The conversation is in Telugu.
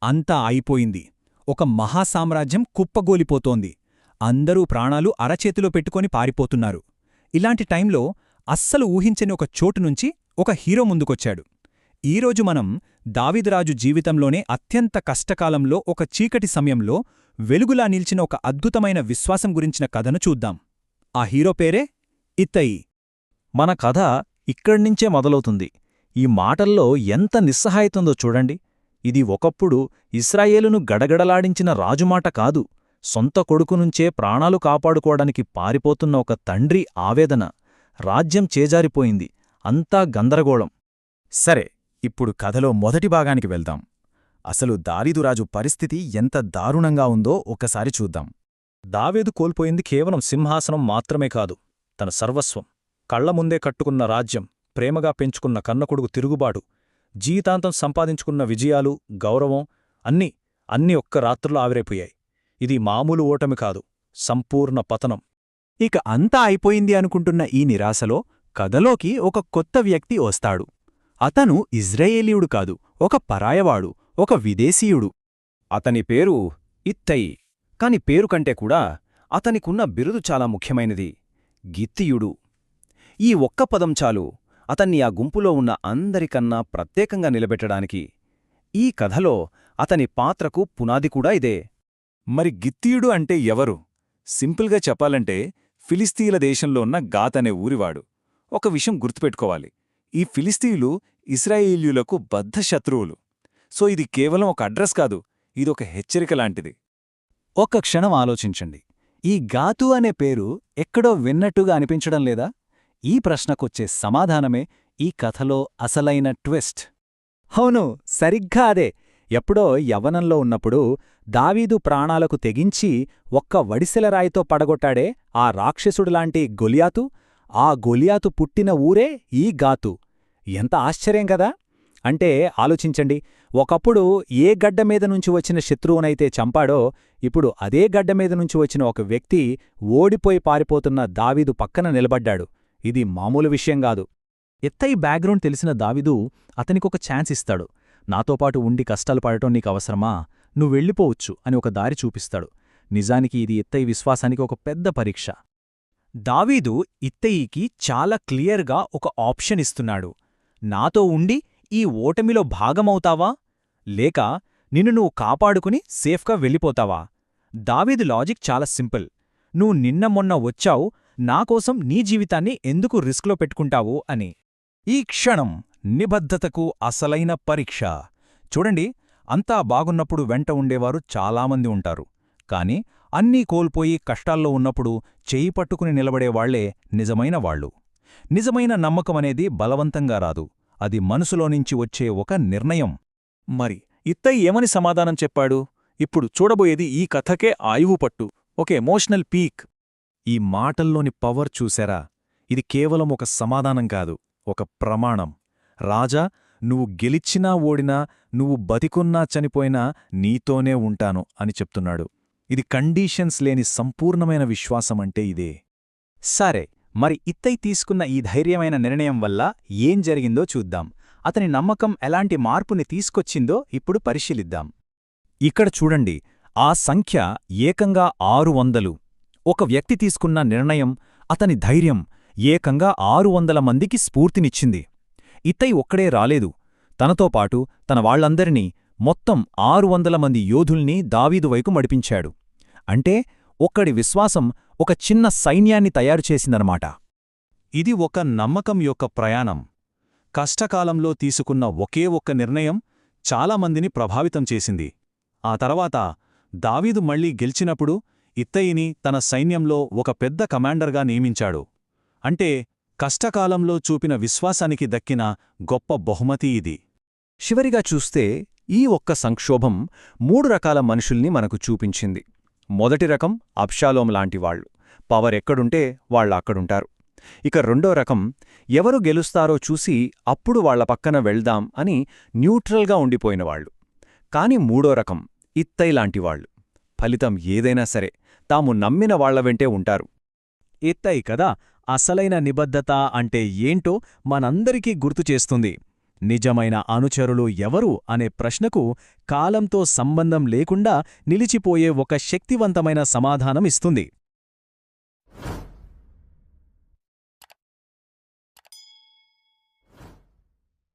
అంతా అయిపోయింది. ఒక మహాసామ్రాజ్యం కుప్పగోలిపోతోంది. అందరూ ప్రాణాలు అరచేతిలో పెట్టుకొని పారిపోతున్నారు. ఇలాంటి టైంలో అస్సలు ఊహించని ఒక చోటునుంచి ఒక హీరో ముందుకొచ్చాడు. ఈరోజు మనం దావీదురాజు జీవితంలోనే అత్యంత కష్టకాలంలో ఒక చీకటి సమయంలో వెలుగులా నిల్చిన ఒక అద్భుతమైన విశ్వాసం గురించిన కథను చూద్దాం. ఆ హీరో పేరే ఇత్తయి. మన కథ ఇక్కడ్నించే మొదలవుతుంది. ఈ మాటల్లో ఎంత నిస్సహాయతుందో చూడండి. ఇది ఒకప్పుడు ఇశ్రాయేలును గడగడలాడించిన రాజుమాట కాదు, సొంత కొడుకునుంచే ప్రాణాలు కాపాడుకోవడానికి పారిపోతున్న ఒక తండ్రి ఆవేదన. రాజ్యం చేజారిపోయింది, అంతా గందరగోళం. సరే, ఇప్పుడు కథలో మొదటి భాగానికి వెళ్దాం. అసలు దావీదురాజు పరిస్థితి ఎంత దారుణంగా ఉందో ఒక్కసారి చూద్దాం. దావీదు కోల్పోయింది కేవలం సింహాసనం మాత్రమే కాదు, తన సర్వస్వం. కళ్లముందే కట్టుకున్న రాజ్యం, ప్రేమగా పెంచుకున్న కన్నకొడుకు తిరుగుబాటు, జీవితాంతం సంపాదించుకున్న విజయాలు, గౌరవం అన్నీ ఒక్క రాత్రులో ఆవిరైపోయాయి. ఇది మామూలు ఓటమి కాదు, సంపూర్ణ పతనం. ఇక అంతా అయిపోయింది అనుకుంటున్న ఈ నిరాశలో కథలోకి ఒక కొత్త వ్యక్తి వస్తాడు. అతను ఇజ్రాయేలీయుడు కాదు, ఒక పరాయవాడు, ఒక విదేశీయుడు. అతని పేరు ఇత్తయి. కాని పేరుకంటే కూడా అతనికున్న బిరుదు చాలా ముఖ్యమైనది, గిత్తీయుడు. ఈ ఒక్క పదం చాలు అతన్ని ఆ గుంపులో ఉన్న అందరికన్నా ప్రత్యేకంగా నిలబెట్టడానికి. ఈ కథలో అతని పాత్రకు పునాది కూడా ఇదే. మరి గిత్తీయుడు అంటే ఎవరు? సింపుల్గా చెప్పాలంటే ఫిలిస్తీయుల దేశంలో ఉన్న గాత్ అనే ఊరివాడు. ఒక విషయం గుర్తుపెట్టుకోవాలి, ఈ ఫిలిస్తీయులు ఇశ్రాయేలీయులకు బద్ధ శత్రువులు. సో ఇది కేవలం ఒక అడ్రస్ కాదు, ఇదొక హెచ్చరిక లాంటిది. ఒక్క క్షణం ఆలోచించండి, ఈ గాతు అనే పేరు ఎక్కడో విన్నట్టుగా అనిపించడం లేదా? ఈ ప్రశ్నకొచ్చే సమాధానమే ఈ కథలో అసలైన ట్విస్ట్. అవును, సరిగ్గా అదే. ఎప్పుడో యవ్వనంలో ఉన్నప్పుడు దావీదు ప్రాణాలకు తెగించి ఒక్క వడిసెలరాయితో పడగొట్టాడే ఆ రాక్షసుడులాంటి గొలియాతు, ఆ గొలియాతు పుట్టిన ఊరే ఈ గాతు. ఎంత ఆశ్చర్యం కదా! అంటే ఆలోచించండి, ఒకప్పుడు ఏ గడ్డమీద నుంచి వచ్చిన శత్రువునైతే చంపాడో, ఇప్పుడు అదే గడ్డమీద నుంచి వచ్చిన ఒక వ్యక్తి ఓడిపోయి పారిపోతున్న దావీదు పక్కన నిలబడ్డాడు. ఇది మామూలు విషయం కాదు. ఇత్తయి బ్యాక్గ్రౌండ్ తెలిసిన దావీదు అతనికొక ఛాన్స్ ఇస్తాడు. నాతోపాటు ఉండి కష్టాలు పడటం నీకవసరమా? నువ్వెళ్ళిపోవచ్చు అని ఒక దారి చూపిస్తాడు. నిజానికి ఇది ఇత్తయి విశ్వాసానికి ఒక పెద్ద పరీక్ష. దావీదు ఇత్తయికి చాలా క్లియర్గా ఒక ఆప్షన్ ఇస్తున్నాడు. నాతో ఉండి ఈ ఓటమిలో భాగమవుతావా, లేక నిన్ను నువ్వు కాపాడుకుని సేఫ్గా వెళ్ళిపోతావా? దావీదు లాజిక్ చాలా సింపుల్. నువ్వు నిన్న మొన్న వచ్చావు, నాకోసం నీ జీవితాన్ని ఎందుకు రిస్క్లో పెట్టుకుంటావు అని. ఈ క్షణం నిబద్ధతకు అసలైన పరీక్ష. చూడండి, అంతా బాగున్నప్పుడు వెంట ఉండేవారు చాలామంది ఉంటారు. కాని అన్నీ కోల్పోయి కష్టాల్లో ఉన్నప్పుడు చేయి పట్టుకుని నిలబడేవాళ్లే నిజమైన వాళ్ళు. నిజమైన నమ్మకమనేది బలవంతంగా రాదు, అది మనసులోనుంచి వచ్చే ఒక నిర్ణయం. మరి ఇత్తయి ఏమని సమాధానం చెప్పాడు? ఇప్పుడు చూడబోయేది ఈ కథకే ఆయువుపట్టు, ఒక ఎమోషనల్ పీక్. ఈ మాటల్లోని పవర్ చూశారా? ఇది కేవలం ఒక సమాధానం కాదు, ఒక ప్రమాణం. రాజా, నువ్వు గెలిచినా ఓడినా, నువ్వు బతికున్నా చనిపోయినా నీతోనే ఉంటాను అని చెప్తున్నాడు. ఇది కండీషన్స్ లేని సంపూర్ణమైన విశ్వాసమంటే ఇదే. సరే, మరి ఇత్తయి తీసుకున్న ఈ ధైర్యమైన నిర్ణయం వల్ల ఏం జరిగిందో చూద్దాం. అతని నమ్మకం ఎలాంటి మార్పుని తీసుకొచ్చిందో ఇప్పుడు పరిశీలిద్దాం. ఇక్కడ చూడండి, ఆ సంఖ్య ఏకంగా 600. ఒక వ్యక్తి తీసుకున్న నిర్ణయం, అతని ధైర్యం ఏకంగా 600 మందికి స్ఫూర్తినిచ్చింది. ఇత్తయి ఒక్కడే రాలేదు, తనతో పాటు తన వాళ్లందరినీ, మొత్తం 600 మంది యోధుల్ని దావీదు వైపు మడిపించాడు. అంటే ఒక్కడి విశ్వాసం ఒక చిన్న సైన్యాన్ని తయారుచేసిందనమాట. ఇది ఒక నమ్మకం యొక్క ప్రయాణం. కష్టకాలంలో తీసుకున్న ఒకే ఒక్క నిర్ణయం చాలామందిని ప్రభావితం చేసింది. ఆ తర్వాత దావీదు మళ్లీ గెలిచినప్పుడు ఇత్తయిని తన సైన్యంలో ఒక పెద్ద కమాండర్గా నియమించాడు. అంటే కష్టకాలంలో చూపిన విశ్వాసానికి దక్కిన గొప్ప బహుమతి ఇది. చివరిగా చూస్తే ఈ ఒక్క సంక్షోభం 3 రకాల మనుషుల్ని మనకు చూపించింది. మొదటి రకం అబ్షాలోం లాంటివాళ్లు, పవర్ ఎక్కడుంటే వాళ్ళక్కడుంటారు. ఇక రెండో రకం, ఎవరు గెలుస్తారో చూసి అప్పుడు వాళ్ల పక్కన వెళ్దాం అని న్యూట్రల్గా ఉండిపోయినవాళ్లు. కాని మూడో రకం ఇత్తయి లాంటివాళ్లు, ఫలితం ఏదైనా సరే తాము నమ్మిన వాళ్ల వెంటే ఉంటారు. ఇత్తయి కదా అసలైన నిబద్ధత అంటే ఏంటో మనందరికీ గుర్తుచేస్తుంది. నిజమైన అనుచరులు ఎవరు అనే ప్రశ్నకు కాలంతో సంబంధం లేకుండా నిలిచిపోయే ఒక శక్తివంతమైన సమాధానం ఇస్తుంది.